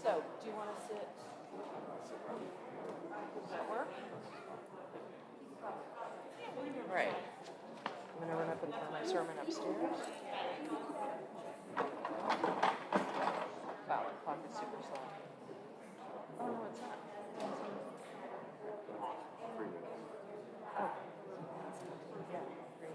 So, do you want to sit? Does that work? All right. I'm going to run up and throw my sermon upstairs. Wow, the clock is super slow. Oh, no, it's not. Oh. Yeah, great.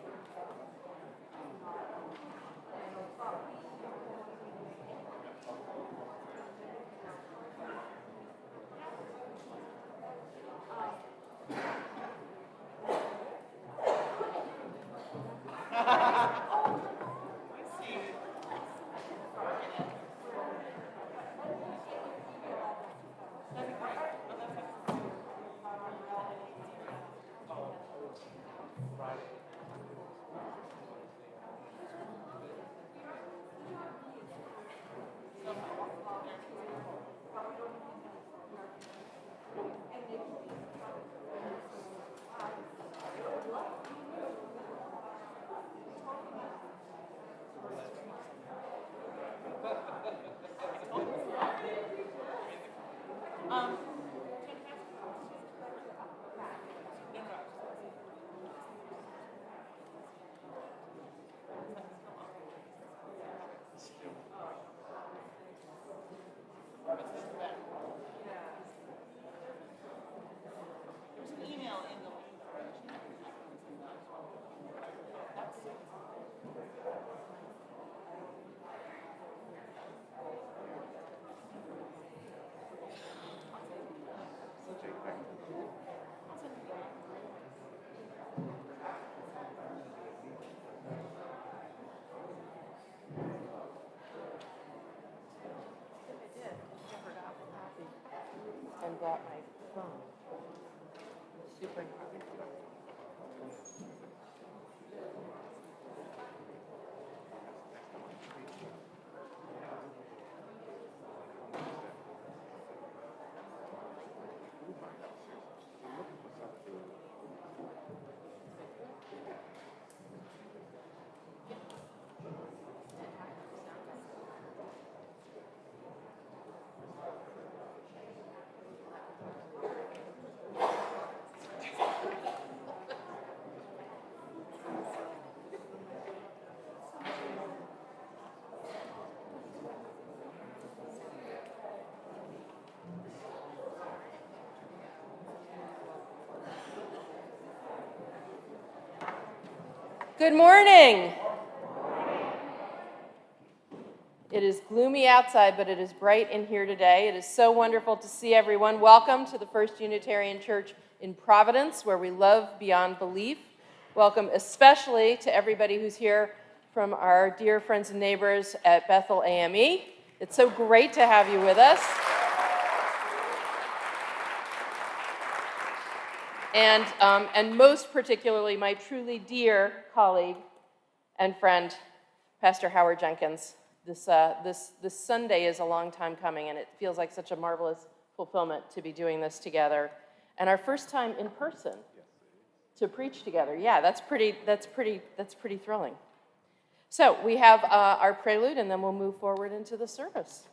And brought my phone. Super important. Good morning. It is gloomy outside, but it is bright in here today. It is so wonderful to see everyone. Welcome to the First Unitarian Church in Providence, where we love beyond belief. Welcome especially to everybody who's here from our dear friends and neighbors at Bethel AME. It's so great to have you with us. And most particularly, my truly dear colleague and friend, Pastor Howard Jenkins. This Sunday is a long time coming, and it feels like such a marvelous fulfillment to be doing this together. And our first time in person to preach together. Yeah, that's pretty thrilling. So we have our prelude, and then we'll move forward into the service.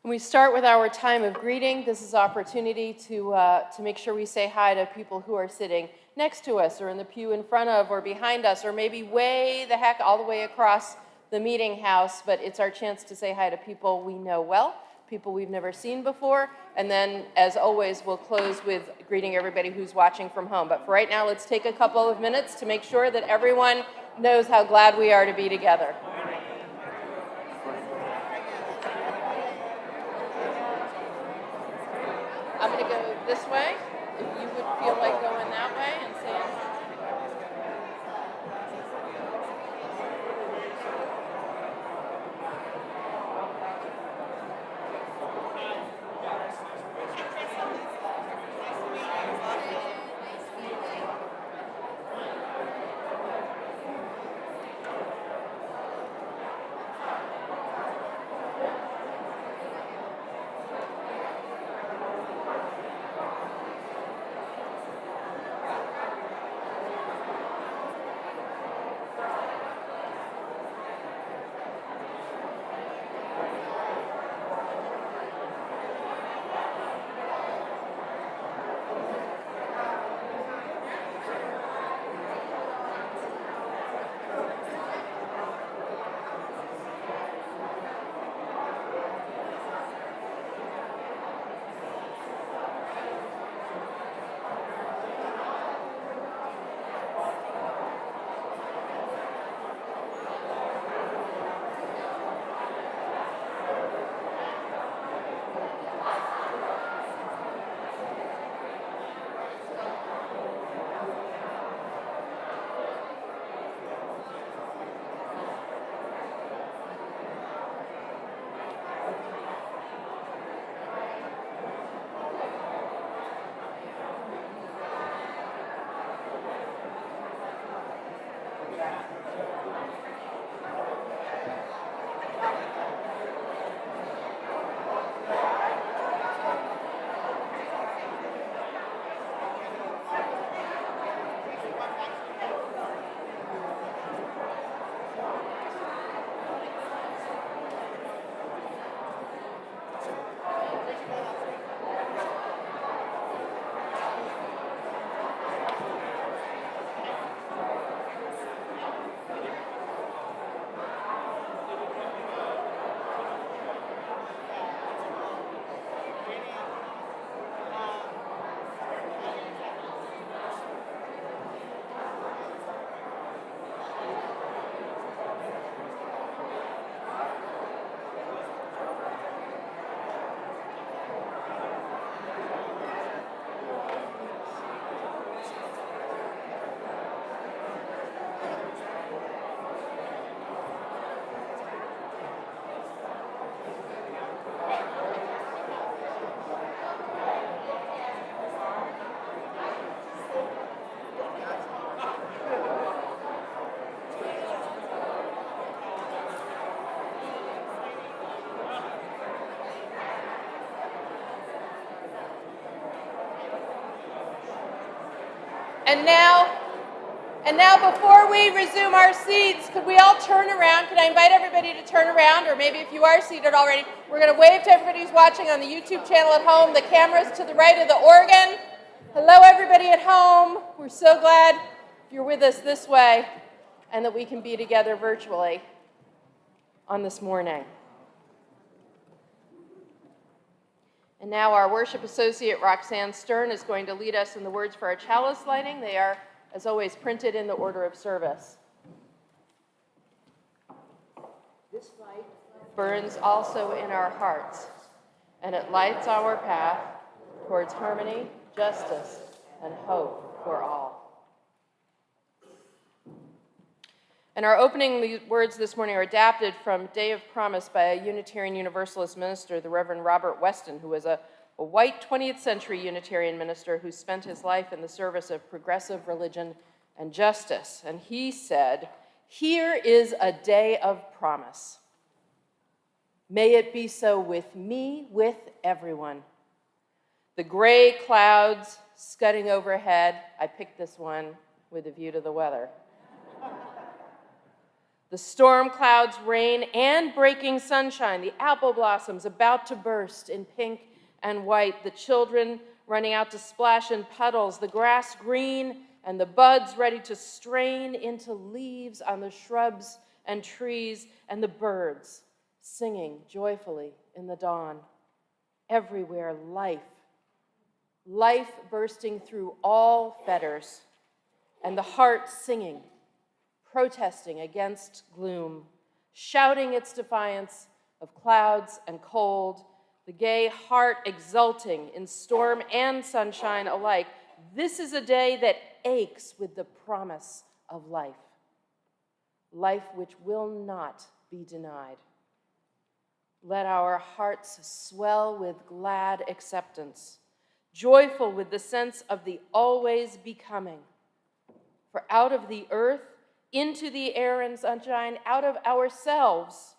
When we start with our time of greeting, this is opportunity to make sure we say hi to people who are sitting next to us or in the pew in front of or behind us or maybe way the heck all the way across the meeting house, but it's our chance to say hi to people we know well, people we've never seen before, and then, as always, we'll close with greeting everybody who's watching from home. But for right now, let's take a couple of minutes to make sure that everyone knows how glad we are to be together. I'm going to go this way, if you would feel like going that way and saying hi. And now, before we resume our seats, could we all turn around? Could I invite everybody to turn around? Or maybe if you are seated already, we're going to wave to everybody who's watching on the YouTube channel at home. The camera's to the right of the organ. Hello, everybody at home. We're so glad you're with us this way and that we can be together virtually on this morning. And now our worship associate, Roxanne Stern, is going to lead us in the words for our chalice lighting. They are, as always, printed in the order of service. This light burns also in our hearts, and it lights our path towards harmony, justice, and hope for all. And our opening words this morning are adapted from Day of Promise by a Unitarian Universalist minister, the Reverend Robert Weston, who was a white 20th century Unitarian minister who spent his life in the service of progressive religion and justice. And he said, "Here is a day of promise. May it be so with me, with everyone. The gray clouds scudding overhead," I picked this one with a view to the weather. "The storm clouds, rain, and breaking sunshine, the apple blossoms about to burst in pink and white, the children running out to splash in puddles, the grass green and the buds ready to strain into leaves on the shrubs and trees, and the birds singing joyfully in the dawn. Everywhere life bursting through all fetters, and the heart singing, protesting against gloom, shouting its defiance of clouds and cold, the gay heart exulting in storm and sunshine alike. This is a day that aches with the promise of life, life which will not be denied. Let our hearts swell with glad acceptance, joyful with the sense of the always becoming. For out of the earth, into the air and sunshine, out of ourselves,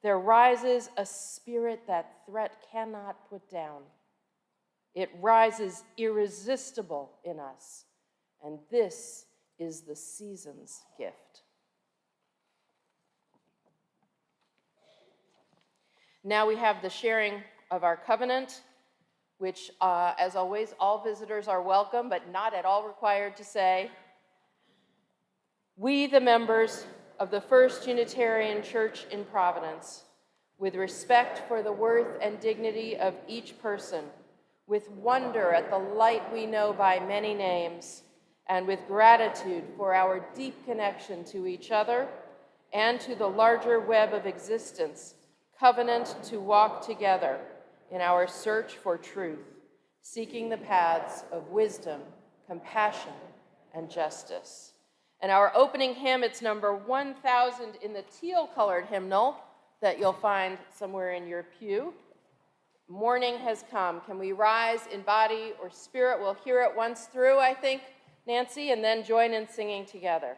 there rises a spirit that threat cannot put down. It rises irresistible in us, and this is the season's gift." Now we have the sharing of our covenant, which, as always, all visitors are welcome, but not at all required to say. "We, the members of the First Unitarian Church in Providence, with respect for the worth and dignity of each person, with wonder at the light we know by many names, and with gratitude for our deep connection to each other and to the larger web of existence, covenant to walk together in our search for truth, seeking the paths of wisdom, compassion, and justice." And our opening hymn, it's number 1000 in the teal-colored hymnal that you'll find somewhere in your pew. "Morning has come." Can we rise in body or spirit? We'll hear it once through, I think, Nancy, and then join in singing together.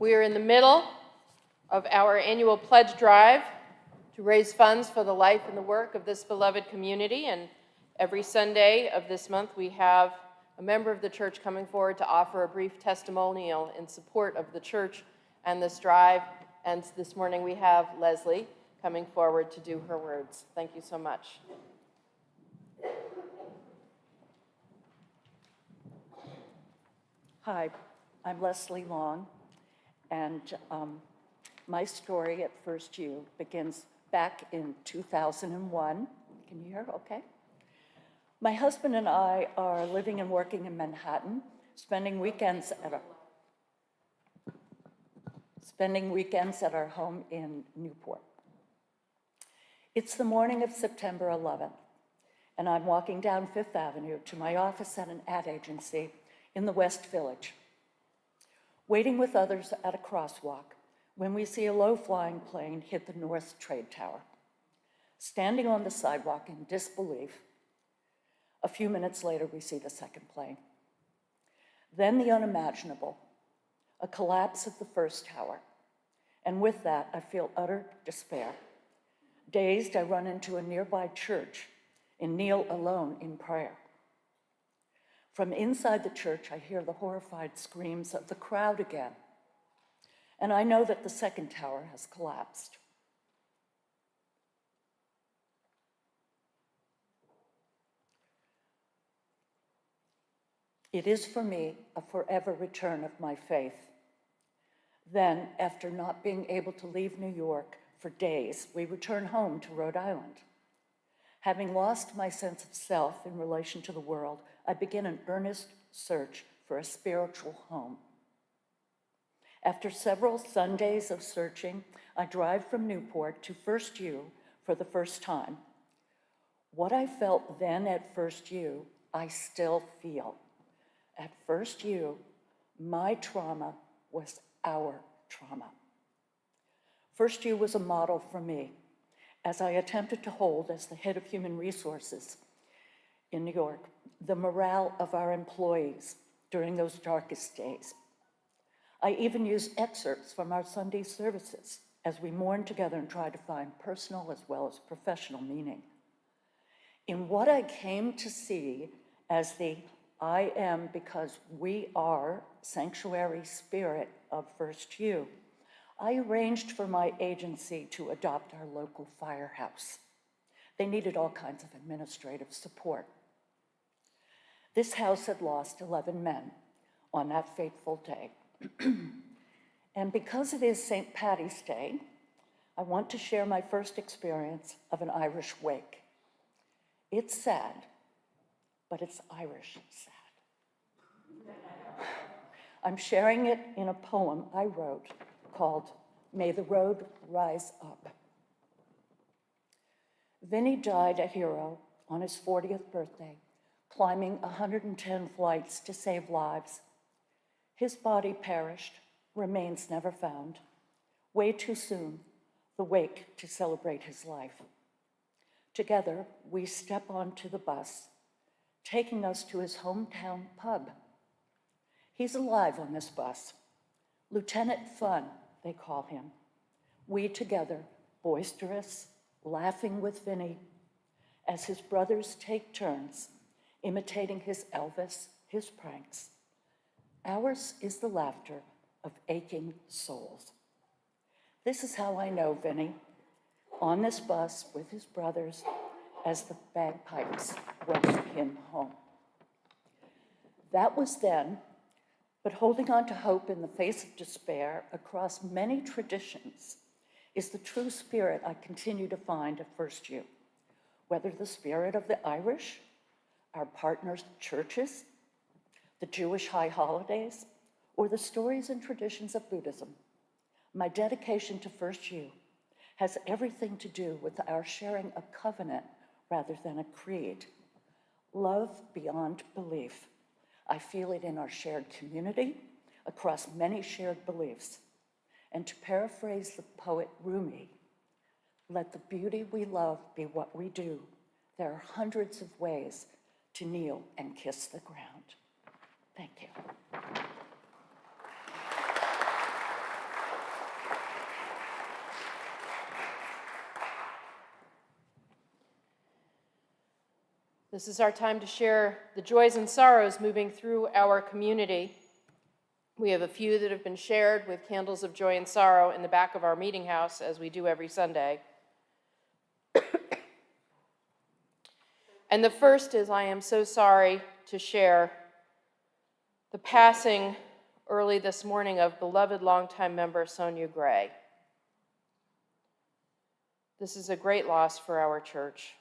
We are in the middle of our annual pledge drive to raise funds for the life and the work of this beloved community. And every Sunday of this month, we have a member of the church coming forward to offer a brief testimonial in support of the church and this drive. And this morning, we have Leslie coming forward to do her words. Thank you so much. Hi, I'm Leslie Long, and my story at First U begins back in 2001. Can you hear? Okay. My husband and I are living and working in Manhattan, spending weekends at our home in Newport. It's the morning of September 11th, and I'm walking down Fifth Avenue to my office at an ad agency in the West Village, waiting with others at a crosswalk when we see a low-flying plane hit the North Trade Tower. Standing on the sidewalk in disbelief, a few minutes later we see the second plane. Then the unimaginable, a collapse of the first tower, and with that I feel utter despair. Dazed, I run into a nearby church and kneel alone in prayer. From inside the church, I hear the horrified screams of the crowd again, and I know that the second tower has collapsed. It is for me a forever return of my faith. Then, after not being able to leave New York for days, we return home to Rhode Island. Having lost my sense of self in relation to the world, I begin an earnest search for a spiritual home. After several Sundays of searching, I drive from Newport to First U for the first time. What I felt then at First U, I still feel. At First U, my trauma was our trauma. First U was a model for me as I attempted to hold, as the head of human resources in New York, the morale of our employees during those darkest days. I even used excerpts from our Sunday services as we mourned together and tried to find personal as well as professional meaning. In what I came to see as the I am because we are sanctuary spirit of First U, I arranged for my agency to adopt our local firehouse. They needed all kinds of administrative support. This house had lost 11 men on that fateful day. And because it is St. Paddy's Day, I want to share my first experience of an Irish wake. It's sad, but it's Irish sad. I'm sharing it in a poem I wrote called May the Road Rise Up. Vinny died a hero on his 40th birthday, climbing 110 flights to save lives. His body perished, remains never found. Way too soon, the wake to celebrate his life. Together, we step onto the bus, taking us to his hometown pub. He's alive on this bus. Lieutenant Fun, they call him. We together, boisterous, laughing with Vinny, as his brothers take turns, imitating his Elvis, his pranks. Ours is the laughter of aching souls. This is how I know Vinny, on this bus with his brothers, as the bagpipes welcome him home. That was then, but holding on to hope in the face of despair across many traditions is the true spirit I continue to find at First U. Whether the spirit of the Irish, our partners' churches, the Jewish high holidays, or the stories and traditions of Buddhism, my dedication to First U has everything to do with our sharing a covenant rather than a creed. Love beyond belief. I feel it in our shared community, across many shared beliefs. And to paraphrase the poet Rumi, let the beauty we love be what we do. There are hundreds of ways to kneel and kiss the ground. Thank you. This is our time to share the joys and sorrows moving through our community. We have a few that have been shared with candles of joy and sorrow in the back of our meeting house, as we do every Sunday. And the first is, I am so sorry to share the passing early this morning of beloved longtime member Sonia Gray. This is a great loss for our church.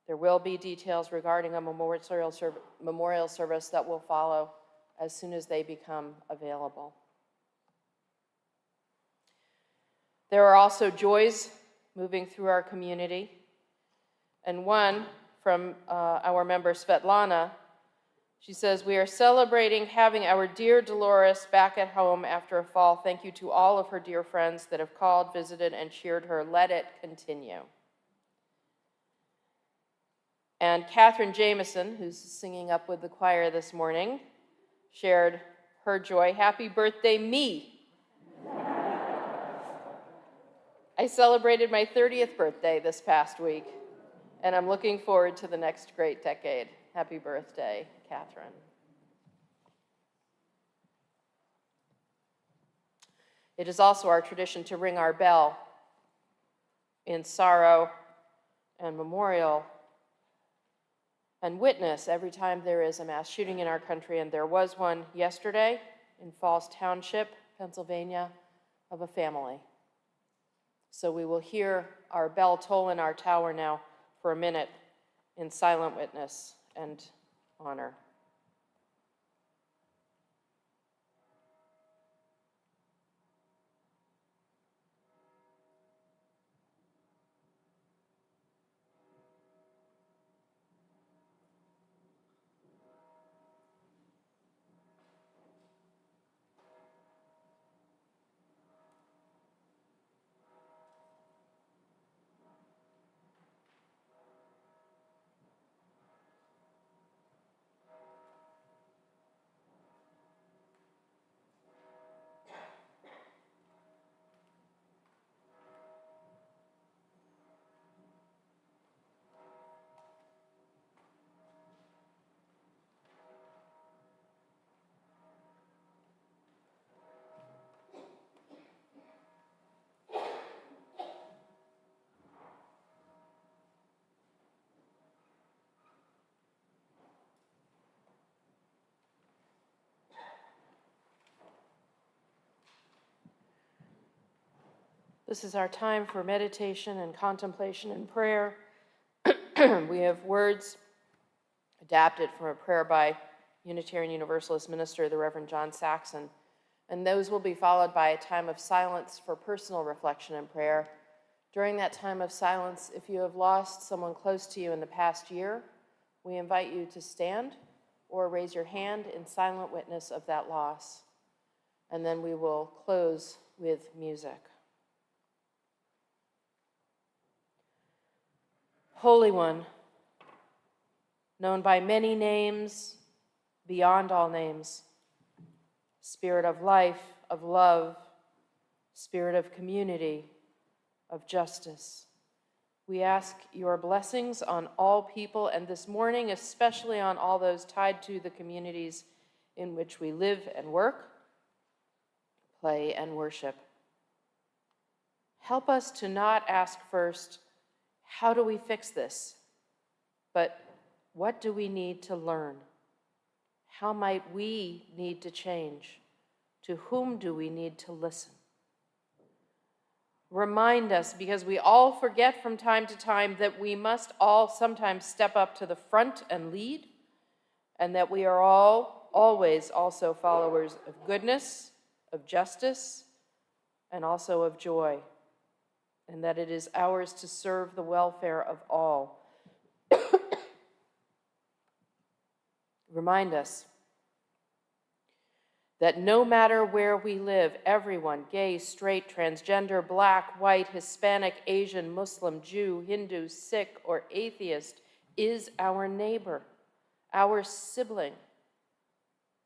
There will be details regarding a memorial service that will follow as soon as they become available. There are also joys moving through our community, and one from our member Svetlana. She says, "We are celebrating having our dear Dolores back at home after a fall. Thank you to all of her dear friends that have called, visited, and cheered her. Let it continue." And Catherine Jameson, who's singing up with the choir this morning, shared her joy. "Happy birthday, me." I celebrated my 30th birthday this past week, and I'm looking forward to the next great decade. Happy birthday, Catherine. It is also our tradition to ring our bell in sorrow and memorial and witness every time there is a mass shooting in our country, and there was one yesterday in Falls Township, Pennsylvania, of a family. So we will hear our bell toll in our tower now for a minute in silent witness and honor. This is our time for meditation and contemplation and prayer. We have words adapted from a prayer by Unitarian Universalist minister, the Reverend John Saxon, and those will be followed by a time of silence for personal reflection and prayer. During that time of silence, if you have lost someone close to you in the past year, we invite you to stand or raise your hand in silent witness of that loss. And then we will close with music. Holy One, known by many names, beyond all names, Spirit of life, of love, Spirit of community, of justice, we ask your blessings on all people, and this morning especially on all those tied to the communities in which we live and work, play and worship. Help us to not ask first, how do we fix this? But what do we need to learn? How might we need to change? To whom do we need to listen? Remind us, because we all forget from time to time, that we must all sometimes step up to the front and lead, and that we are all always also followers of goodness, of justice, and also of joy, and that it is ours to serve the welfare of all. Remind us that no matter where we live, everyone, gay, straight, transgender, black, white, Hispanic, Asian, Muslim, Jew, Hindu, Sikh, or atheist, is our neighbor, our sibling.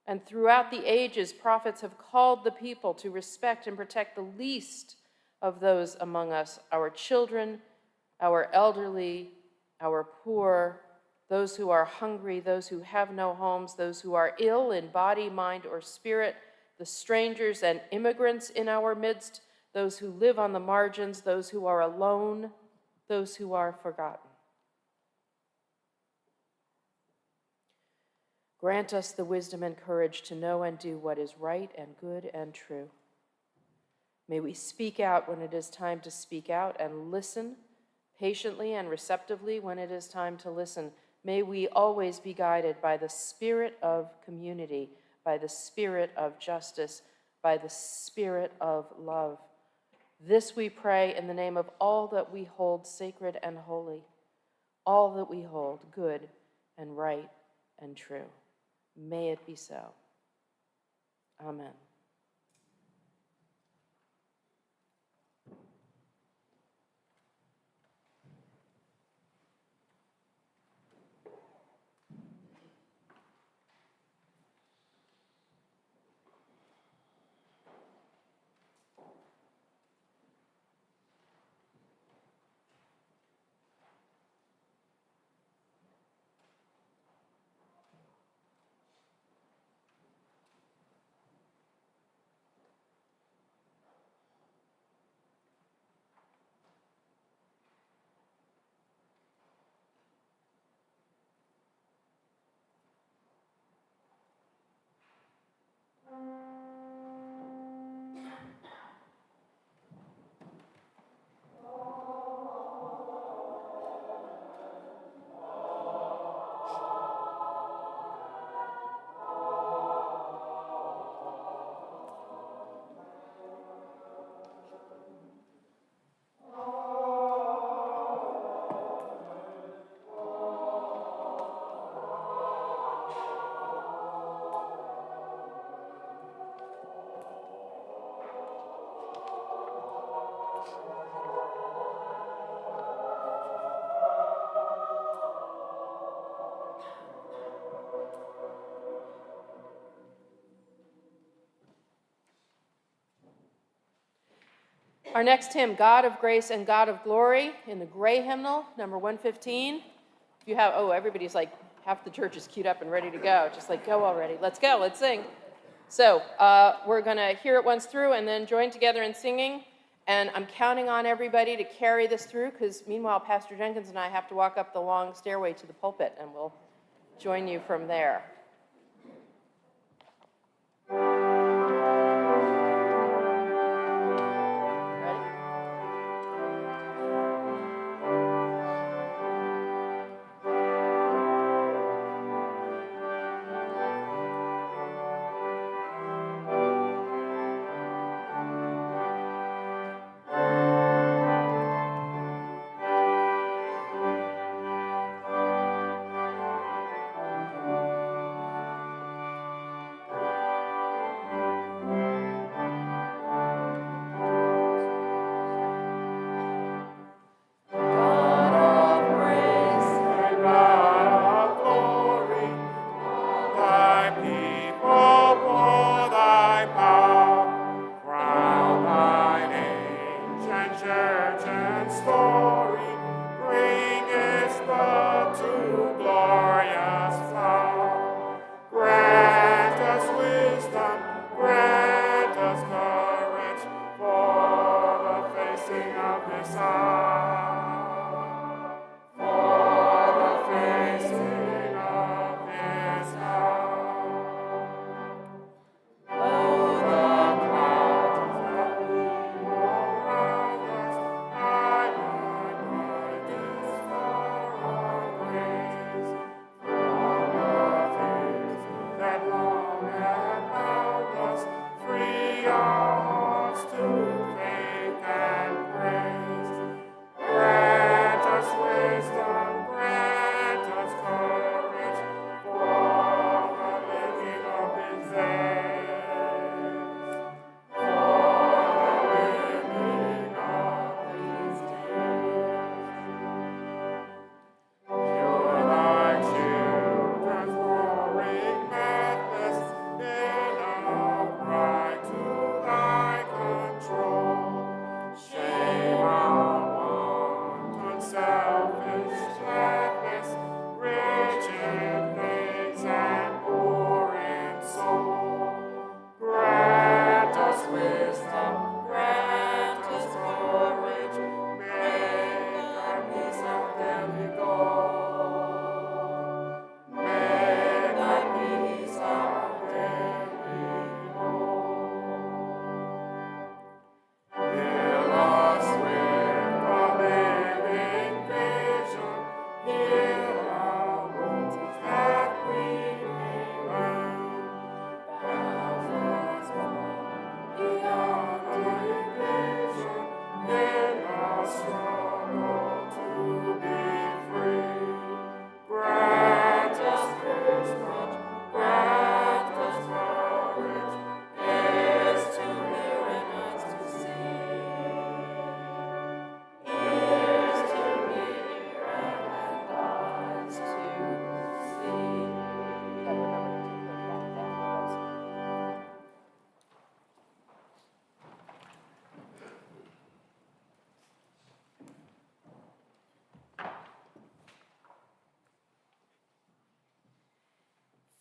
And throughout the ages, prophets have called the people to respect and protect the least of those among us, our children, our elderly, our poor, those who are hungry, those who have no homes, those who are ill in body, mind, or spirit, the strangers and immigrants in our midst, those who live on the margins, those who are alone, those who are forgotten. Grant us the wisdom and courage to know and do what is right and good and true. May we speak out when it is time to speak out and listen patiently and receptively when it is time to listen. May we always be guided by the spirit of community, by the spirit of justice, by the spirit of love. This we pray in the name of all that we hold sacred and holy, all that we hold good and right and true. May it be so. Amen. Our next hymn, God of Grace and God of Glory, in the gray hymnal, number 115. If you have, everybody's like, half the church is queued up and ready to go. Just like, go already. Let's go, let's sing. So we're going to hear it once through and then join together in singing. And I'm counting on everybody to carry this through because meanwhile, Pastor Jenkins and I have to walk up the long stairway to the pulpit and we'll join you from there.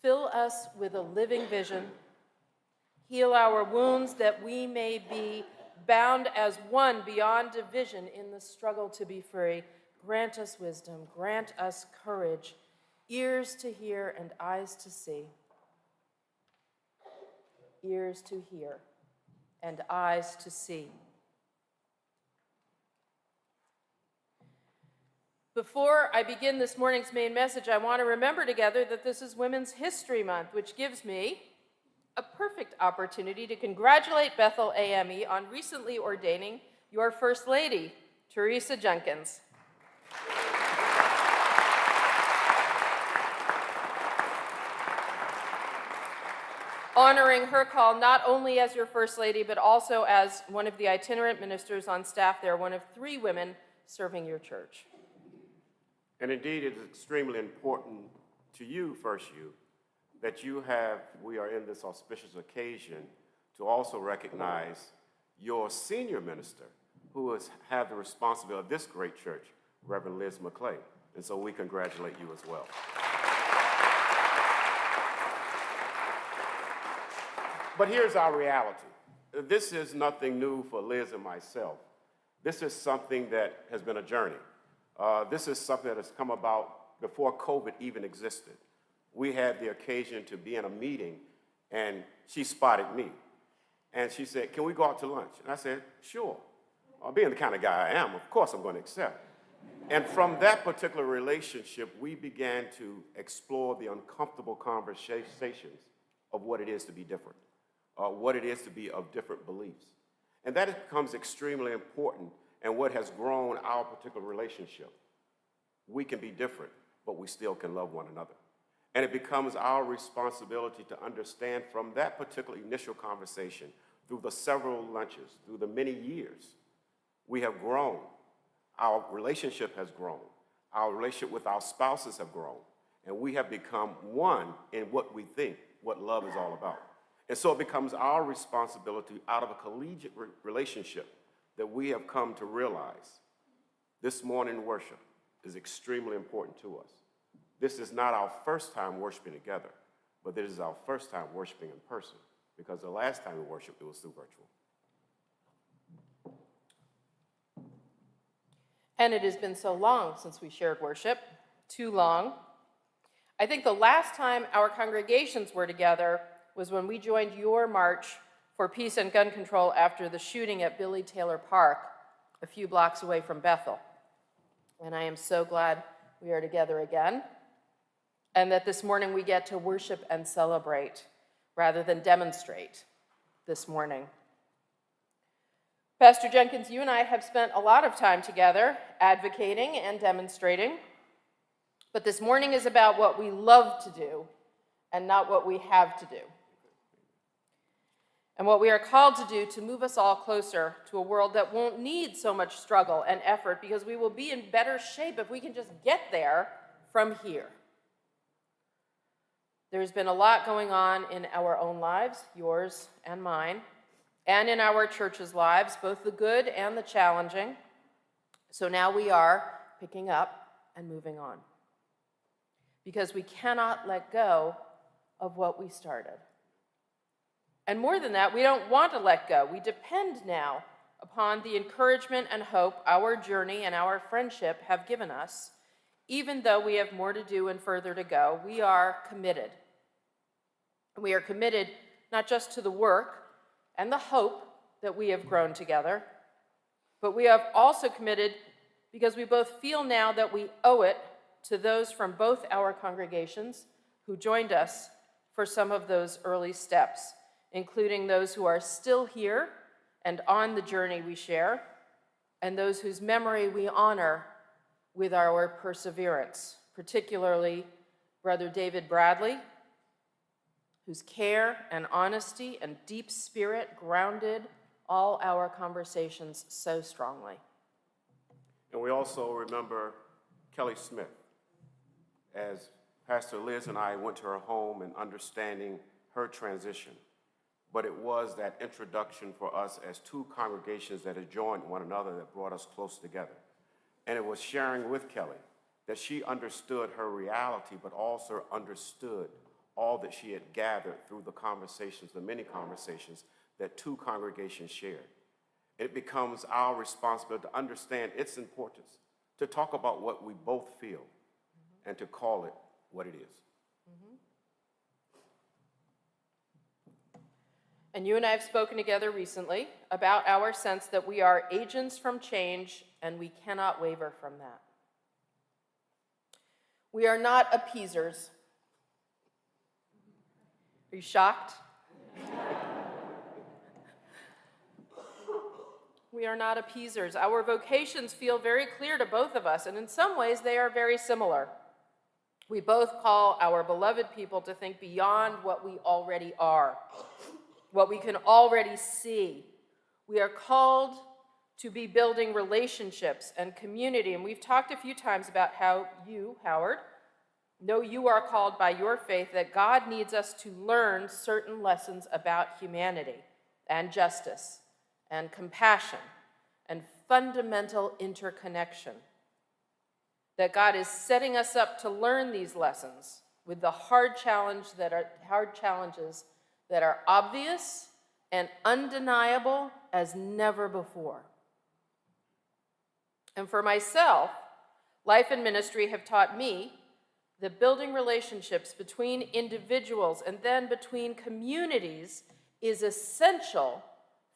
Fill us with a living vision. Heal our wounds that we may be bound as one beyond division in the struggle to be free. Grant us wisdom, grant us courage, ears to hear and eyes to see. Ears to hear and eyes to see. Before I begin this morning's main message, I want to remember together that this is Women's History Month, which gives me a perfect opportunity to congratulate Bethel AME on recently ordaining your First Lady, Teresa Jenkins. Honoring her call not only as your First Lady, but also as one of the itinerant ministers on staff there, one of 3 women serving your church. And indeed, it is extremely important to you, First You, that we are in this auspicious occasion to also recognize your senior minister, who has had the responsibility of this great church, Reverend Liz McClay. And so we congratulate you as well. But here's our reality. This is nothing new for Liz and myself. This is something that has been a journey. This is something that has come about before COVID even existed. We had the occasion to be in a meeting, and she spotted me. And she said, "Can we go out to lunch?" And I said, "Sure." Being the kind of guy I am, of course I'm going to accept. And from that particular relationship, we began to explore the uncomfortable conversations of what it is to be different, what it is to be of different beliefs. And that becomes extremely important and what has grown our particular relationship. We can be different, but we still can love one another. And it becomes our responsibility to understand from that particular initial conversation, through the several lunches, through the many years, we have grown. Our relationship has grown. Our relationship with our spouses have grown. And we have become one in what we think, what love is all about. And so it becomes our responsibility out of a collegiate relationship that we have come to realize this morning worship is extremely important to us. This is not our first time worshiping together, but this is our first time worshiping in person, because the last time we worshiped, it was through virtual. And it has been so long since we shared worship, too long. I think the last time our congregations were together was when we joined your march for peace and gun control after the shooting at Billy Taylor Park, a few blocks away from Bethel. And I am so glad we are together again, and that this morning we get to worship and celebrate rather than demonstrate this morning. Pastor Jenkins, you and I have spent a lot of time together advocating and demonstrating, but this morning is about what we love to do and not what we have to do. And what we are called to do to move us all closer to a world that won't need so much struggle and effort, because we will be in better shape if we can just get there from here. There's been a lot going on in our own lives, yours and mine, and in our church's lives, both the good and the challenging. So now we are picking up and moving on, because we cannot let go of what we started. And more than that, we don't want to let go. We depend now upon the encouragement and hope our journey and our friendship have given us. Even though we have more to do and further to go, we are committed. We are committed not just to the work and the hope that we have grown together, but we have also committed because we both feel now that we owe it to those from both our congregations who joined us for some of those early steps, including those who are still here and on the journey we share, and those whose memory we honor with our perseverance, particularly Brother David Bradley, whose care and honesty and deep spirit grounded all our conversations so strongly. And we also remember Kelly Smith, as Pastor Liz and I went to her home and understanding her transition. But it was that introduction for us as 2 congregations that had joined one another that brought us close together. And it was sharing with Kelly that she understood her reality, but also understood all that she had gathered through the conversations, the many conversations that two congregations shared. It becomes our responsibility to understand its importance, to talk about what we both feel, and to call it what it is. And you and I have spoken together recently about our sense that we are agents from change, and we cannot waver from that. We are not appeasers. Are you shocked? We are not appeasers. Our vocations feel very clear to both of us, and in some ways they are very similar. We both call our beloved people to think beyond what we already are, what we can already see. We are called to be building relationships and community, and we've talked a few times about how you, Howard, know you are called by your faith that God needs us to learn certain lessons about humanity and justice and compassion and fundamental interconnection. That God is setting us up to learn these lessons with the hard challenges that are obvious and undeniable as never before. And for myself, life and ministry have taught me that building relationships between individuals and then between communities is essential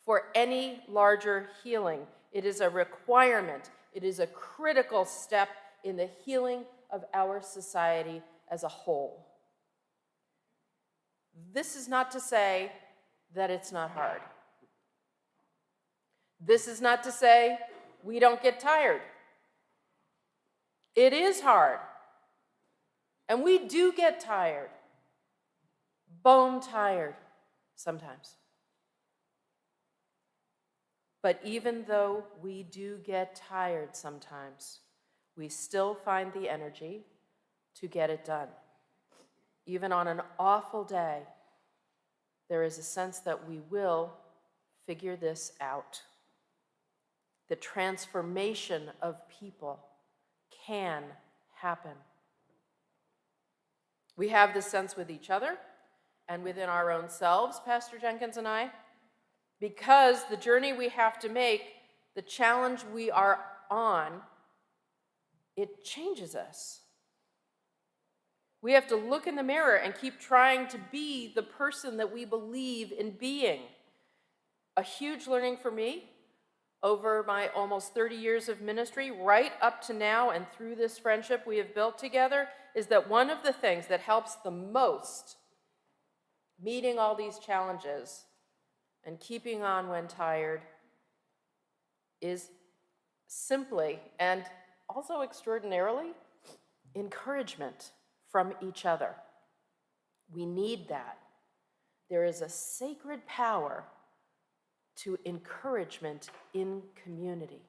for any larger healing. It is a requirement. It is a critical step in the healing of our society as a whole. This is not to say that it's not hard. This is not to say we don't get tired. It is hard. And we do get tired, bone tired sometimes. But even though we do get tired sometimes, we still find the energy to get it done. Even on an awful day, there is a sense that we will figure this out. The transformation of people can happen. We have this sense with each other and within our own selves, Pastor Jenkins and I, because the journey we have to make, the challenge we are on, it changes us. We have to look in the mirror and keep trying to be the person that we believe in being. A huge learning for me over my almost 30 years of ministry, right up to now and through this friendship we have built together, is that one of the things that helps the most meeting all these challenges and keeping on when tired is simply and also extraordinarily encouragement from each other. We need that. There is a sacred power to encouragement in community.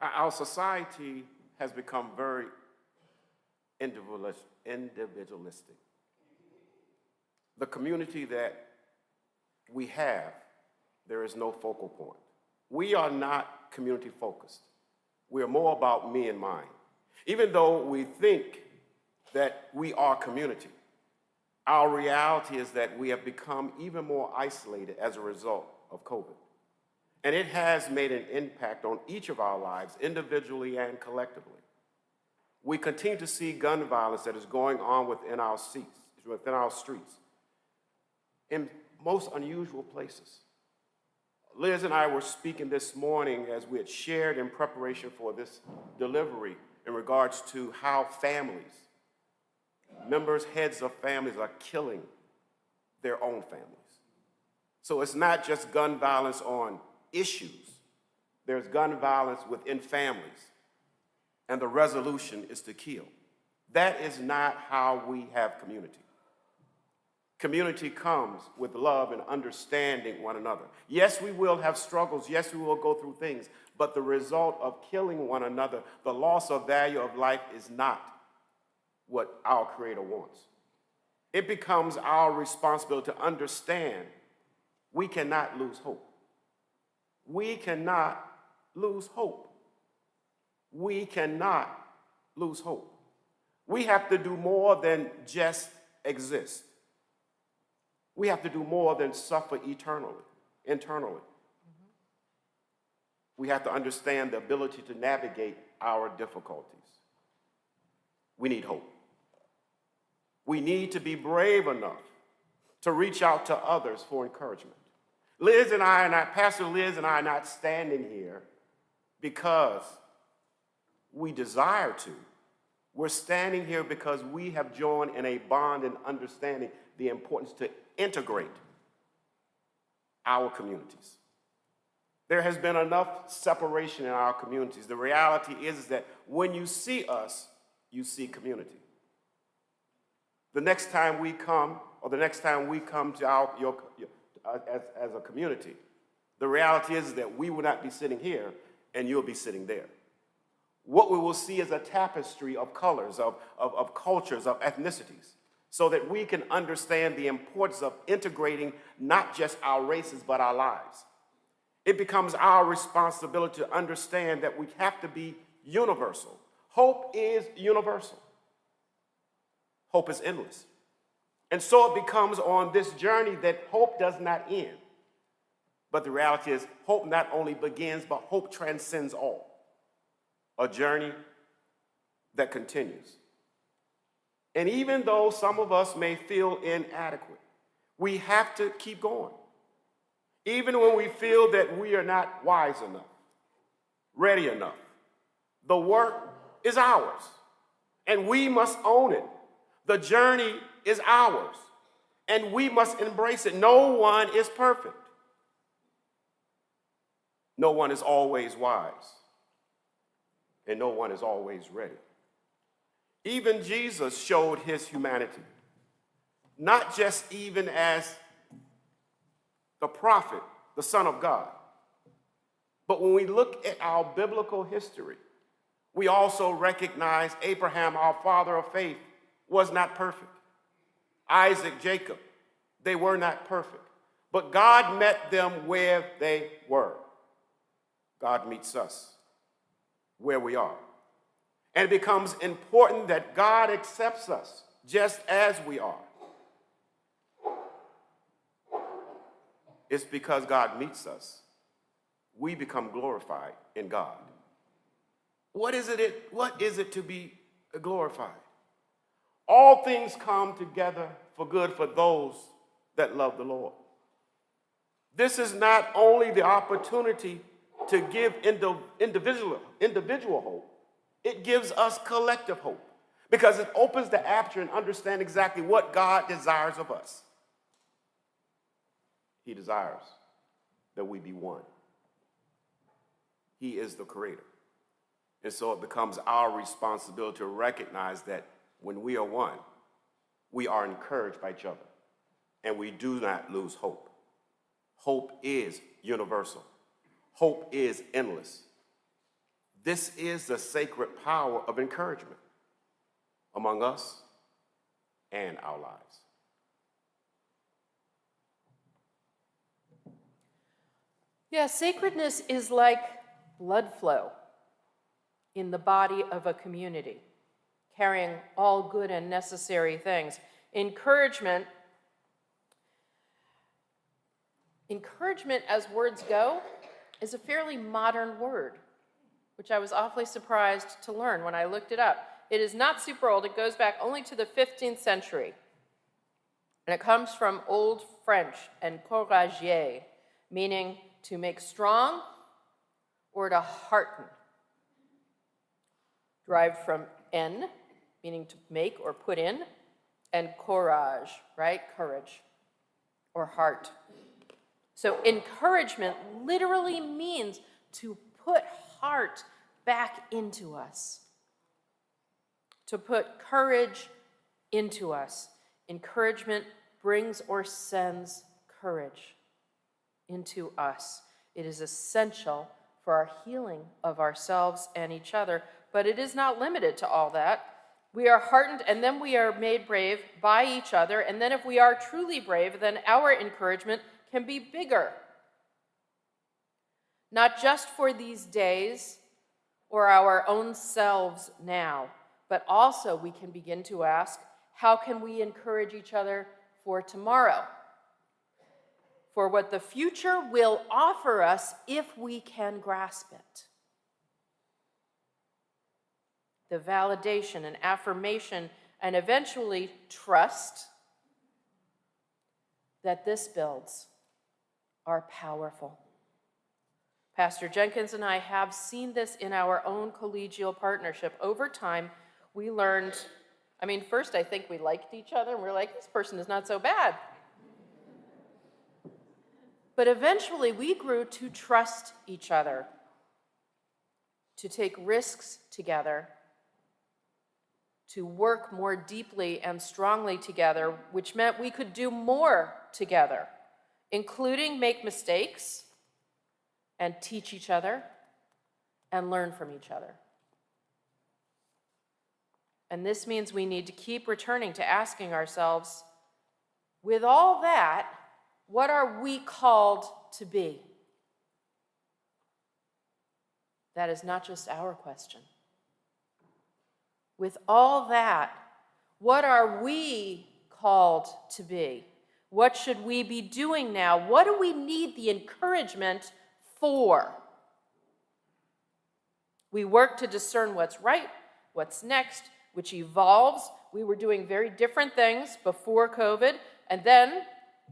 Our society has become very individualistic. The community that we have, there is no focal point. We are not community focused. We are more about me and mine. Even though we think that we are community, our reality is that we have become even more isolated as a result of COVID. And it has made an impact on each of our lives, individually and collectively. We continue to see gun violence that is going on within our streets, in most unusual places. Liz and I were speaking this morning as we had shared in preparation for this delivery in regards to how families, members, heads of families are killing their own families. So it's not just gun violence on issues. There's gun violence within families, and the resolution is to kill. That is not how we have community. Community comes with love and understanding one another. Yes, we will have struggles. Yes, we will go through things. But the result of killing one another, the loss of value of life, is not what our Creator wants. It becomes our responsibility to understand we cannot lose hope. We cannot lose hope. We cannot lose hope. We have to do more than just exist. We have to do more than suffer internally. We have to understand the ability to navigate our difficulties. We need hope. We need to be brave enough to reach out to others for encouragement. Pastor Liz and I are not standing here because we desire to. We're standing here because we have joined in a bond and understanding the importance to integrate our communities. There has been enough separation in our communities. The reality is that when you see us, you see community. The next time we come, or the next time we come to as a community, the reality is that we will not be sitting here and you'll be sitting there. What we will see is a tapestry of colors, of cultures, of ethnicities, so that we can understand the importance of integrating not just our races, but our lives. It becomes our responsibility to understand that we have to be universal. Hope is universal. Hope is endless. And so it becomes on this journey that hope does not end. But the reality is, hope not only begins, but hope transcends all. A journey that continues. And even though some of us may feel inadequate, we have to keep going. Even when we feel that we are not wise enough, ready enough, the work is ours, and we must own it. The journey is ours, and we must embrace it. No one is perfect. No one is always wise, and no one is always ready. Even Jesus showed his humanity, not just even as the prophet, the Son of God. But when we look at our biblical history, we also recognize Abraham, our father of faith, was not perfect. Isaac, Jacob, they were not perfect. But God met them where they were. God meets us where we are. And it becomes important that God accepts us just as we are. It's because God meets us, we become glorified in God. What is it to be glorified? All things come together for good for those that love the Lord. This is not only the opportunity to give individual hope, it gives us collective hope because it opens the aperture and understand exactly what God desires of us. He desires that we be one. He is the creator. And so it becomes our responsibility to recognize that when we are one, we are encouraged by each other, and we do not lose hope. Hope is universal. Hope is endless. This is the sacred power of encouragement among us and our lives. Yeah, sacredness is like blood flow in the body of a community, carrying all good and necessary things. Encouragement, as words go, is a fairly modern word, which I was awfully surprised to learn when I looked it up. It is not super old. It goes back only to the 15th century. And it comes from Old French, encourager, meaning to make strong or to hearten. Derived from en, meaning to make or put in, and courage, right? Courage or heart. So encouragement literally means to put heart back into us, to put courage into us. Encouragement brings or sends courage into us. It is essential for our healing of ourselves and each other, but it is not limited to all that. We are heartened, and then we are made brave by each other, and then if we are truly brave, then our encouragement can be bigger. Not just for these days or our own selves now, but also we can begin to ask, How can we encourage each other for tomorrow? For what the future will offer us if we can grasp it. The validation and affirmation and eventually trust that this builds are powerful. Pastor Jenkins and I have seen this in our own collegial partnership. Over time, we learned, first I think we liked each other and we're like, this person is not so bad. But eventually we grew to trust each other, to take risks together, to work more deeply and strongly together, which meant we could do more together, including make mistakes and teach each other and learn from each other. And this means we need to keep returning to asking ourselves, with all that, what are we called to be? That is not just our question. With all that, what are we called to be? What should we be doing now? What do we need the encouragement for? We work to discern what's right, what's next, which evolves. We were doing very different things before COVID, and then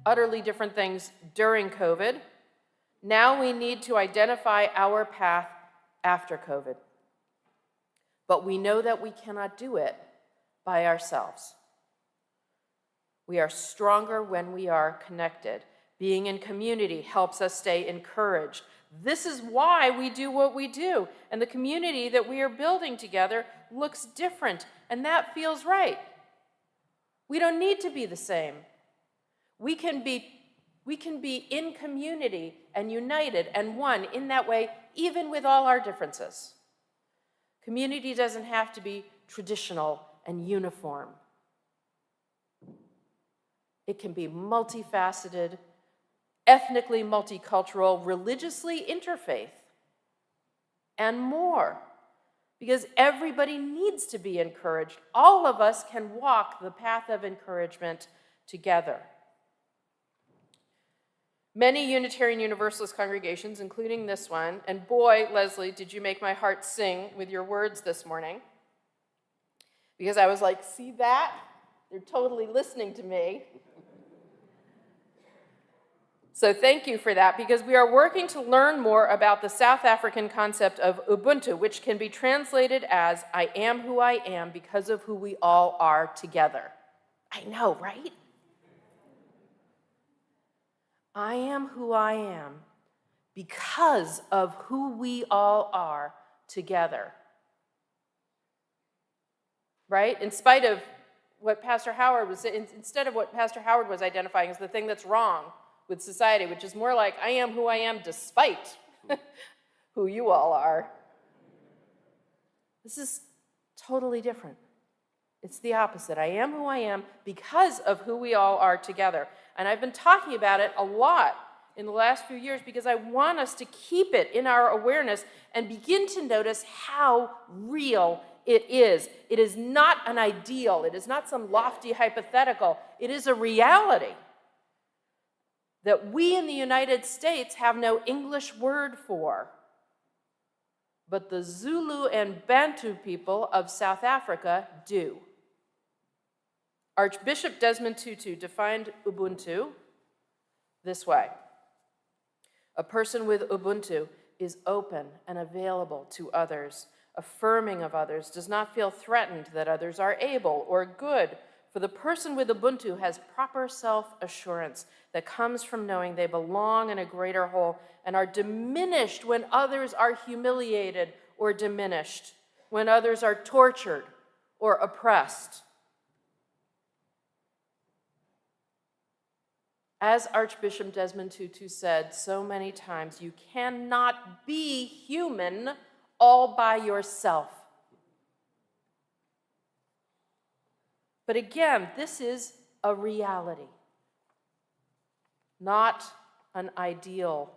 utterly different things during COVID. Now we need to identify our path after COVID. But we know that we cannot do it by ourselves. We are stronger when we are connected. Being in community helps us stay encouraged. This is why we do what we do. And the community that we are building together looks different, and that feels right. We don't need to be the same. We can be in community and united and one in that way, even with all our differences. Community doesn't have to be traditional and uniform. It can be multifaceted, ethnically multicultural, religiously interfaith, and more. Because everybody needs to be encouraged. All of us can walk the path of encouragement together. Many Unitarian Universalist congregations, including this one, and boy, Leslie, did you make my heart sing with your words this morning. Because I was like, see that? They're totally listening to me. So thank you for that, because we are working to learn more about the South African concept of Ubuntu, which can be translated as, I am who I am because of who we all are together. I know, right? I am who I am because of who we all are together. Right? In spite of what Pastor Howard was, instead of what Pastor Howard was identifying as the thing that's wrong with society, which is more like, I am who I am despite who you all are. This is totally different. It's the opposite. I am who I am because of who we all are together. And I've been talking about it a lot in the last few years because I want us to keep it in our awareness and begin to notice how real it is. It is not an ideal. It is not some lofty hypothetical. It is a reality that we in the United States have no English word for. But the Zulu and Bantu people of South Africa do. Archbishop Desmond Tutu defined Ubuntu this way. A person with Ubuntu is open and available to others, affirming of others, does not feel threatened that others are able or good. For the person with Ubuntu has proper self-assurance that comes from knowing they belong in a greater whole and are diminished when others are humiliated or diminished, when others are tortured or oppressed. As Archbishop Desmond Tutu said so many times, you cannot be human all by yourself. But again, this is a reality, not an ideal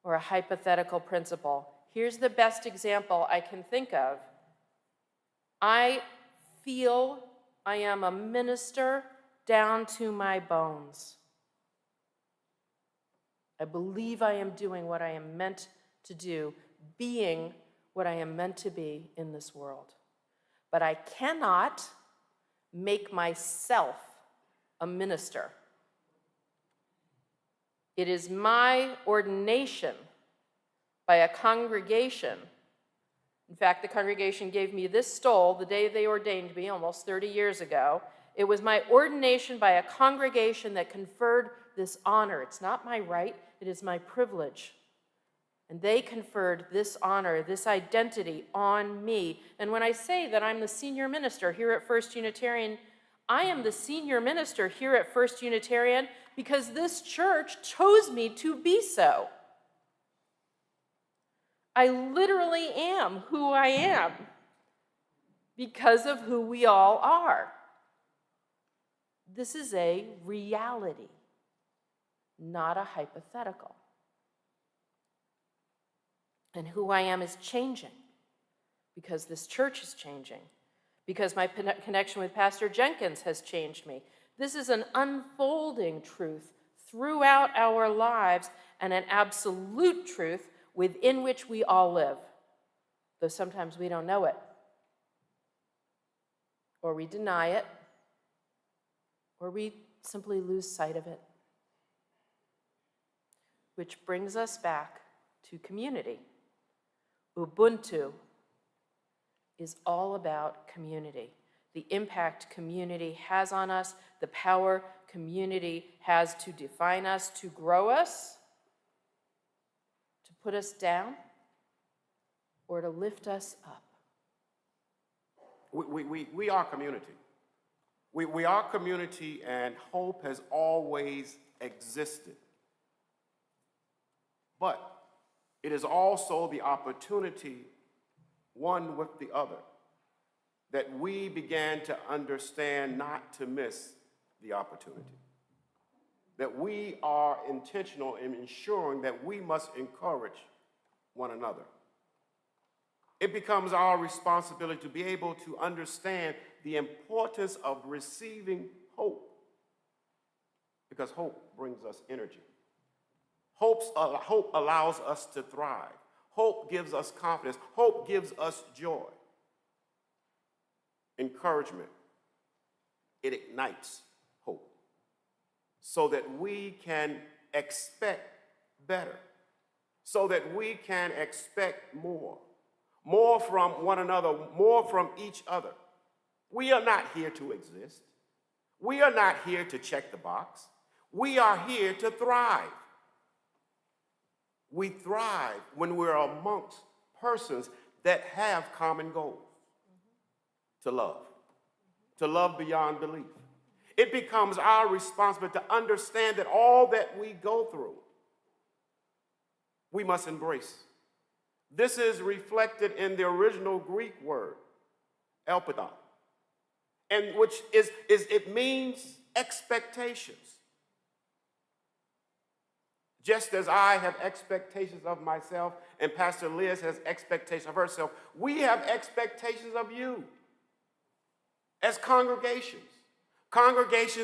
or a hypothetical principle. Here's the best example I can think of. I feel I am a minister down to my bones. I believe I am doing what I am meant to do, being what I am meant to be in this world. But I cannot make myself a minister. It is my ordination by a congregation. In fact, the congregation gave me this stole the day they ordained me, almost 30 years ago. It was my ordination by a congregation that conferred this honor. It's not my right, it is my privilege. And they conferred this honor, this identity on me. And when I say that I'm the senior minister here at First Unitarian, I am the senior minister here at First Unitarian because this church chose me to be so. I literally am who I am because of who we all are. This is a reality, not a hypothetical. And who I am is changing because this church is changing, because my connection with Pastor Jenkins has changed me. This is an unfolding truth throughout our lives and an absolute truth within which we all live, though sometimes we don't know it, or we deny it, or we simply lose sight of it. Which brings us back to community. Ubuntu is all about community. The impact community has on us, the power community has to define us, to grow us, to put us down, or to lift us up. We are community. We are community, and hope has always existed. But it is also the opportunity, one with the other, that we began to understand not to miss the opportunity. That we are intentional in ensuring that we must encourage one another. It becomes our responsibility to be able to understand the importance of receiving hope, because hope brings us energy. Hope allows us to thrive. Hope gives us confidence. Hope gives us joy. Encouragement, it ignites hope so that we can expect better, so that we can expect more from one another, more from each other. We are not here to exist. We are not here to check the box. We are here to thrive. We thrive when we're amongst persons that have common goals. To love beyond belief. It becomes our responsibility to understand that all that we go through, we must embrace. This is reflected in the original Greek word, elpidon, and which is it means expectations. Just as I have expectations of myself and Pastor Liz has expectations of herself, we have expectations of you as congregations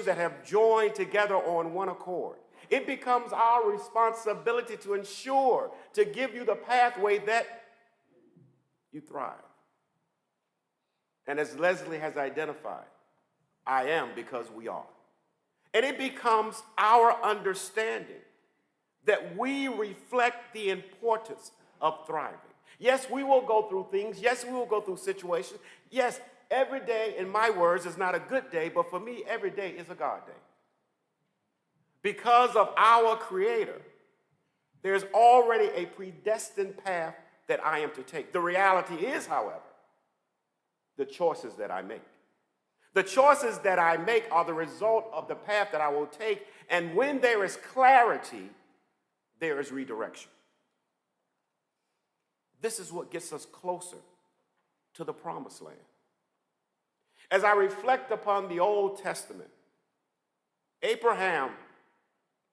that have joined together on one accord. It becomes our responsibility to ensure, to give you the pathway that you thrive. And as Leslie has identified, I am because we are. And it becomes our understanding that we reflect the importance of thriving. Yes, we will go through things. Yes, we will go through situations. Yes, every day, in my words, is not a good day, but for me, every day is a God day. Because of our Creator, there's already a predestined path that I am to take. The reality is, however, the choices that I make. The choices that I make are the result of the path that I will take, and when there is clarity, there is redirection. This is what gets us closer to the promised land. As I reflect upon the Old Testament, Abraham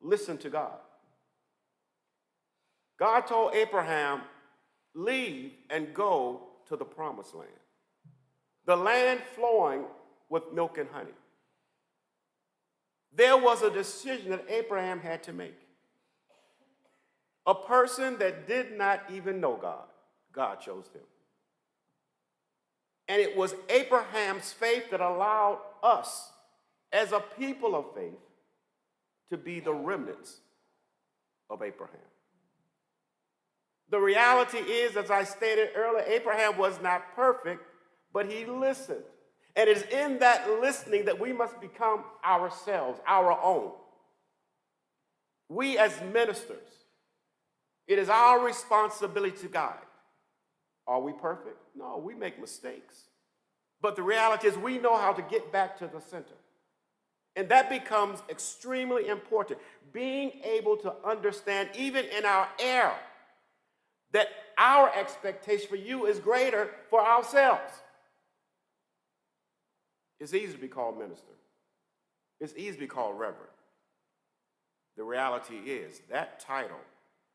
listened to God. God told Abraham, leave and go to the promised land. The land flowing with milk and honey. There was a decision that Abraham had to make. A person that did not even know God, God chose him. And it was Abraham's faith that allowed us, as a people of faith, to be the remnants of Abraham. The reality is, as I stated earlier, Abraham was not perfect, but he listened. And it is in that listening that we must become ourselves, our own. We as ministers, it is our responsibility to guide. Are we perfect? No, we make mistakes. But the reality is we know how to get back to the center. And that becomes extremely important. Being able to understand, even in our error, that our expectation for you is greater for ourselves. It's easy to be called minister. It's easy to be called reverend. The reality is that title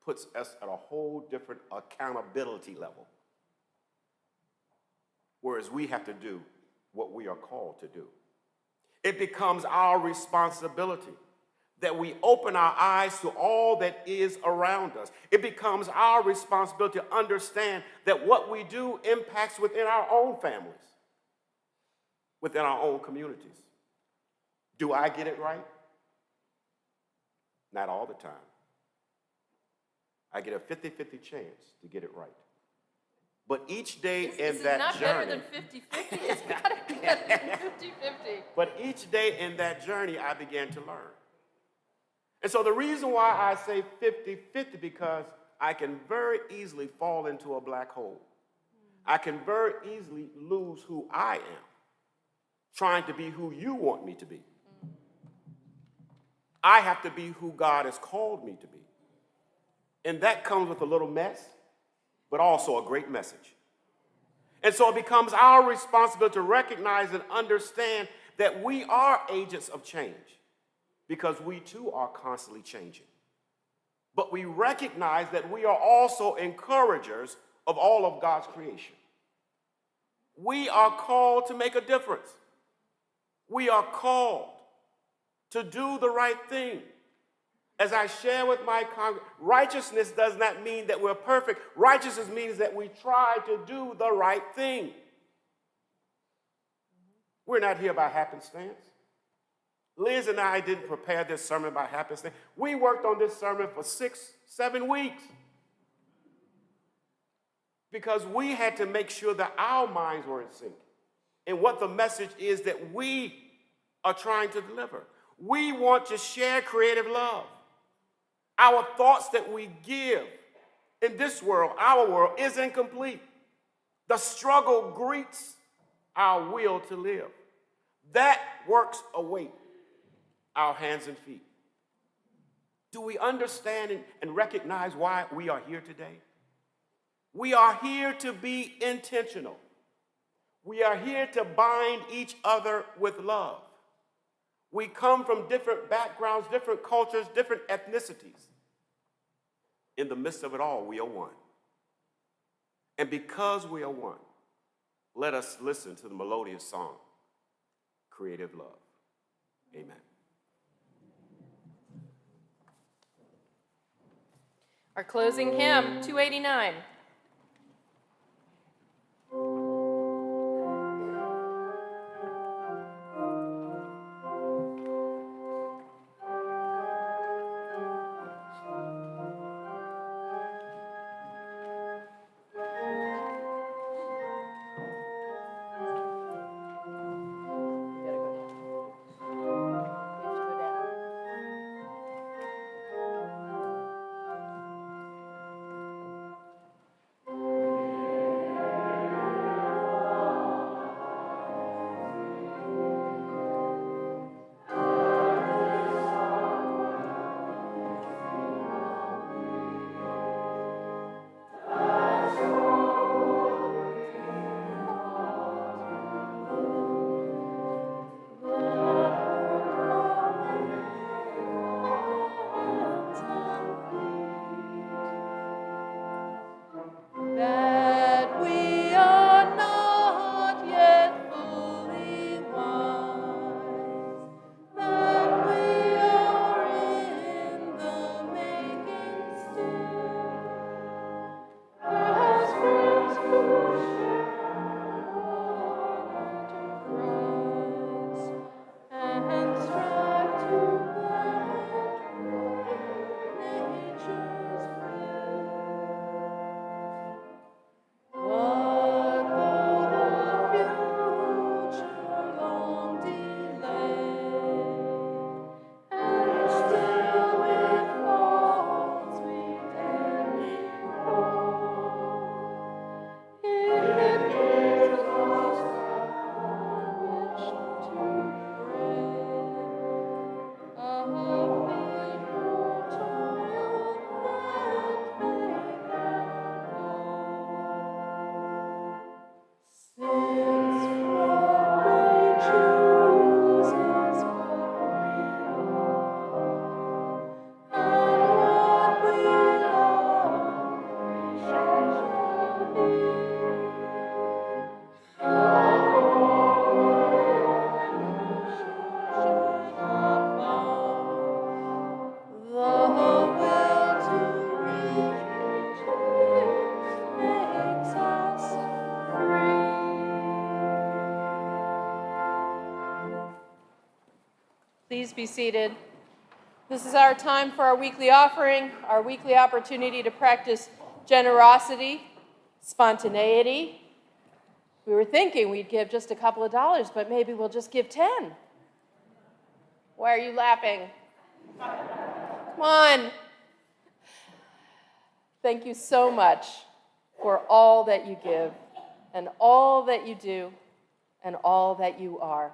puts us at a whole different accountability level, whereas we have to do what we are called to do. It becomes our responsibility that we open our eyes to all that is around us. It becomes our responsibility to understand that what we do impacts within our own families, within our own communities. Do I get it right? Not all the time. I get a 50-50 chance to get it right. But each day in that This is not better than 50-50. It's got to be better than 50-50. But each day in that journey, I began to learn. And so the reason why I say 50-50, because I can very easily fall into a black hole. I can very easily lose who I am, trying to be who you want me to be. I have to be who God has called me to be. And that comes with a little mess, but also a great message. And so it becomes our responsibility to recognize and understand that we are agents of change, because we too are constantly changing. But we recognize that we are also encouragers of all of God's creation. We are called to make a difference. We are called to do the right thing. As I share with my congregation, righteousness does not mean that we're perfect. Righteousness means that we try to do the right thing. We're not here by happenstance. Liz and I didn't prepare this sermon by happenstance. We worked on this sermon for 6-7 weeks because we had to make sure that our minds were in sync and what the message is that we are trying to deliver. We want to share creative love. Our thoughts that we give in this world, our world, is incomplete. The struggle greets our will to live. That works await our hands and feet. Do we understand and recognize why we are here today? We are here to be intentional. We are here to bind each other with love. We come from different backgrounds, different cultures, different ethnicities. In the midst of it all, we are one. And because we are one, let us listen to the melodious song, Creative Love. Amen. Our closing hymn, 289. Please be seated. This is our time for our weekly offering, our weekly opportunity to practice generosity, spontaneity. We were thinking we'd give just a couple of dollars, but maybe we'll just give 10. Why are you laughing? Come on. Thank you so much for all that you give, and all that you do, and all that you are.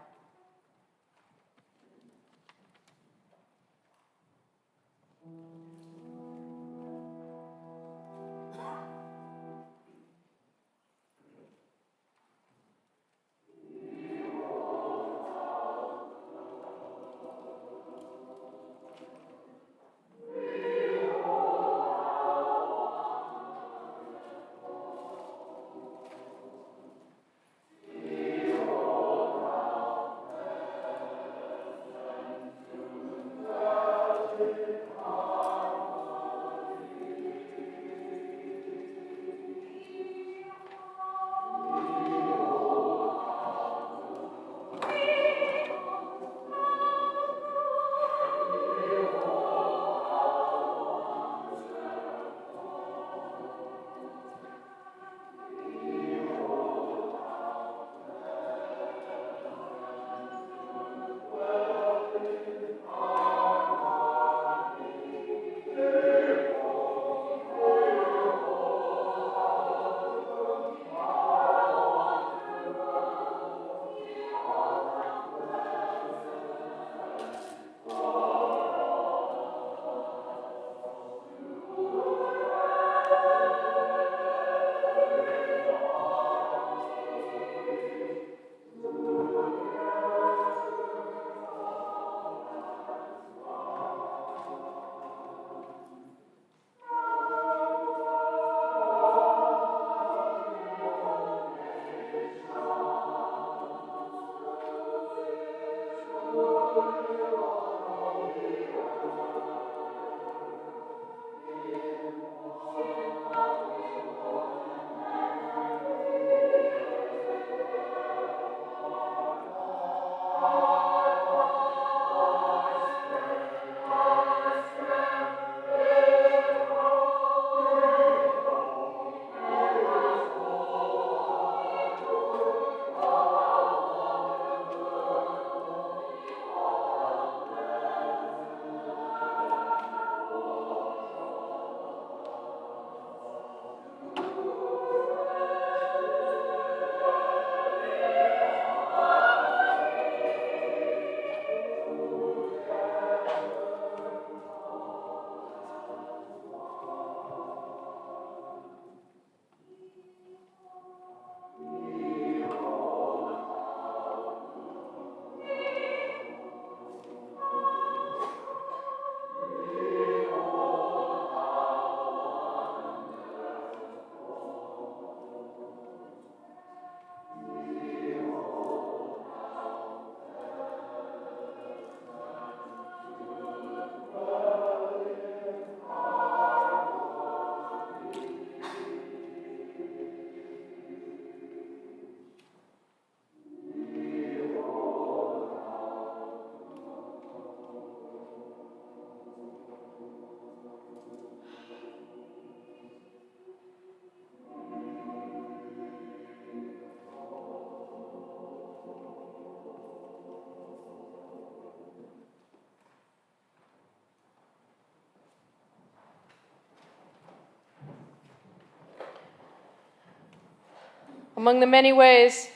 Among the many ways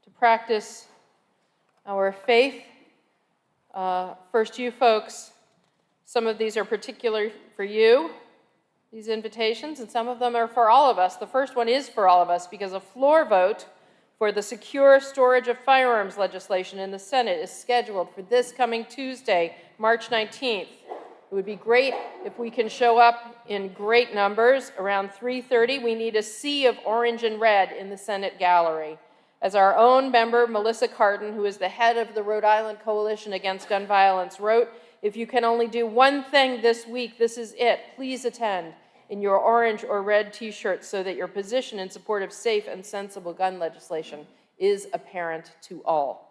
to practice our faith, first you folks, some of these are particular for you, these invitations, and some of them are for all of us. The first one is for all of us because a floor vote for the secure storage of firearms legislation in the Senate is scheduled for this coming Tuesday, March 19th. It would be great if we can show up in great numbers. Around 3:30, we need a sea of orange and red in the Senate gallery. As our own member, Melissa Carton, who is the head of the Rhode Island Coalition Against Gun Violence, wrote, "If you can only do one thing this week, this is it. Please attend in your orange or red t-shirts so that your position in support of safe and sensible gun legislation is apparent to all."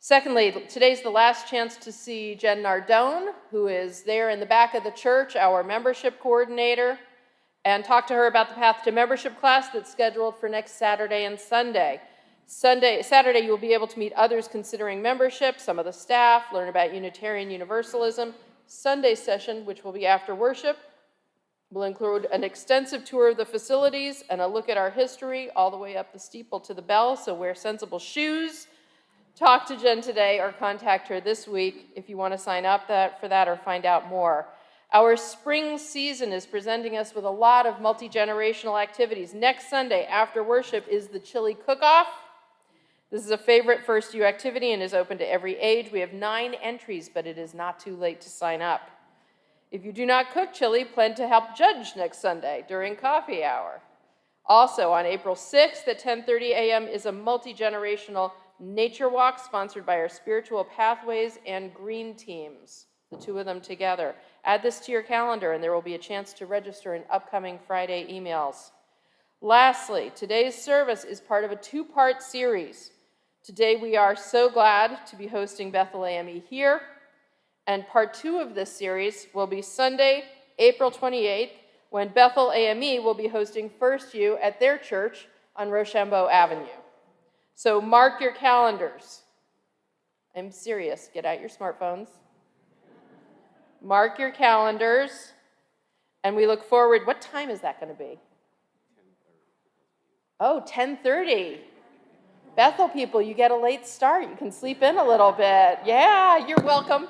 Secondly, today's the last chance to see Jen Nardone, who is there in the back of the church, our membership coordinator, and talk to her about the Path to Membership class that's scheduled for next Saturday and Sunday. Saturday, you'll be able to meet others considering membership, some of the staff, learn about Unitarian Universalism. Sunday session, which will be after worship, will include an extensive tour of the facilities and a look at our history all the way up the steeple to the bell, so wear sensible shoes. Talk to Jen today or contact her this week if you want to sign up for that or find out more. Our spring season is presenting us with a lot of multi-generational activities. Next Sunday after worship is the chili cook-off. This is a favorite First U activity and is open to every age. We have 9 entries, but it is not too late to sign up. If you do not cook chili, plan to help judge next Sunday during coffee hour. Also, on April 6th at 10:30 a.m. is a multi-generational nature walk sponsored by our Spiritual Pathways and Green teams, the 2 of them together. Add this to your calendar, and there will be a chance to register in upcoming Friday emails. Lastly, today's service is part of a 2-part series. Today, we are so glad to be hosting Bethel AME here, and part 2 of this series will be Sunday, April 28th, when Bethel AME will be hosting First U at their church on Rochambeau Avenue. So mark your calendars. I'm serious. Get out your smartphones. Mark your calendars, and we look forward. What time is that going to be? 10:30. Oh, 10:30. Bethel people, you get a late start. You can sleep in a little bit. Yeah, you're welcome.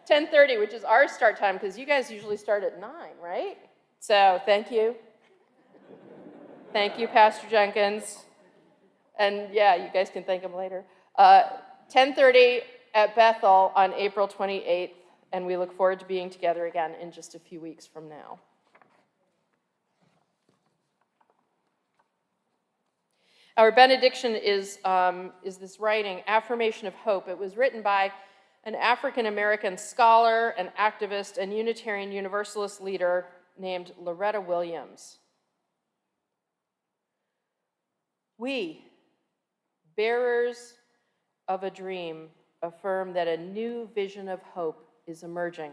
10:30, which is our start time, because you guys usually start at 9, right? So thank you. Thank you, Pastor Jenkins. And yeah, you guys can thank him later. 10:30 at Bethel on April 28th, and we look forward to being together again in just a few weeks from now. Our benediction is this writing, Affirmation of Hope. It was written by an African-American scholar, an activist, and Unitarian Universalist leader named Loretta Williams. We, bearers of a dream, affirm that a new vision of hope is emerging.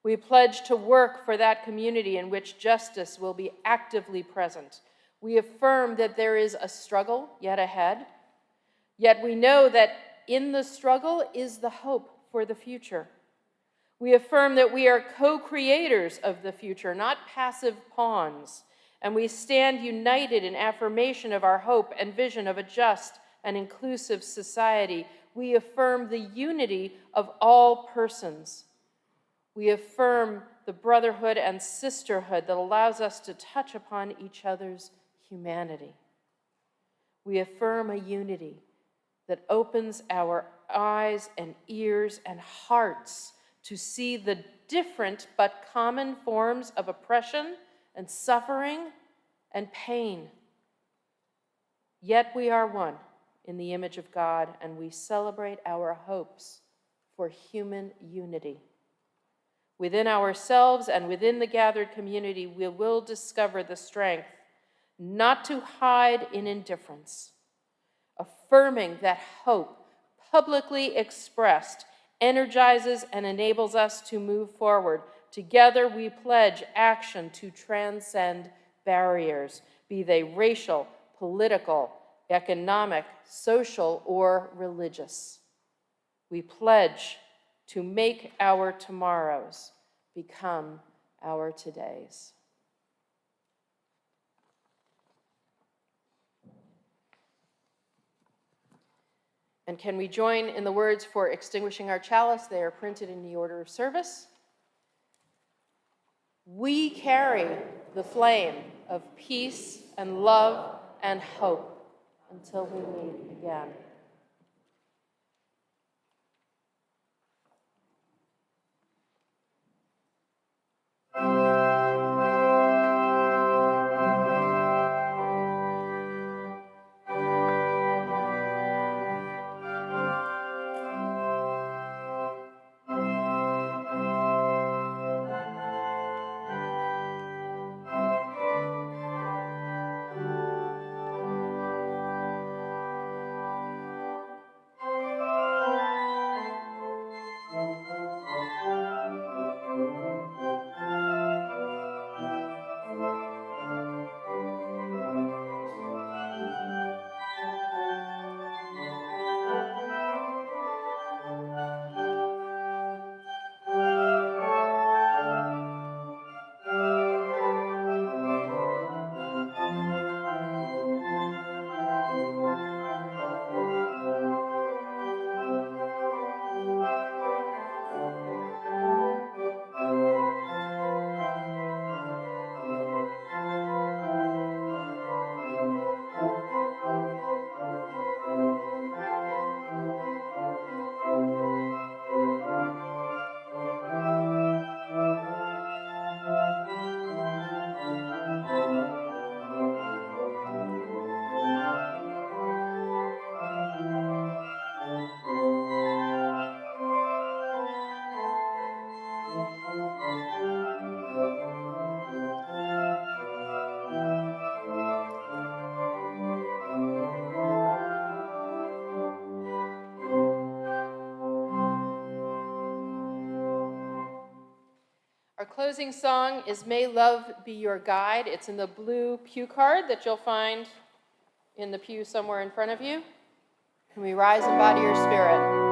We pledge to work for that community in which justice will be actively present. We affirm that there is a struggle yet ahead, yet we know that in the struggle is the hope for the future. We affirm that we are co-creators of the future, not passive pawns, and we stand united in affirmation of our hope and vision of a just and inclusive society. We affirm the unity of all persons. We affirm the brotherhood and sisterhood that allows us to touch upon each other's humanity. We affirm a unity that opens our eyes and ears and hearts to see the different but common forms of oppression and suffering and pain. Yet we are one in the image of God, and we celebrate our hopes for human unity. Within ourselves and within the gathered community, we will discover the strength not to hide in indifference, affirming that hope, publicly expressed, energizes and enables us to move forward. Together we pledge action to transcend barriers, be they racial, political, economic, social, or religious. We pledge to make our tomorrows become our todays. And can we join in the words for extinguishing our chalice? They are printed in the order of service. We carry the flame of peace and love and hope until we meet again. Our closing song is May Love Be Your Guide. It's in the blue pew card that you'll find in the pew somewhere in front of you. Can we rise and bow to your spirit?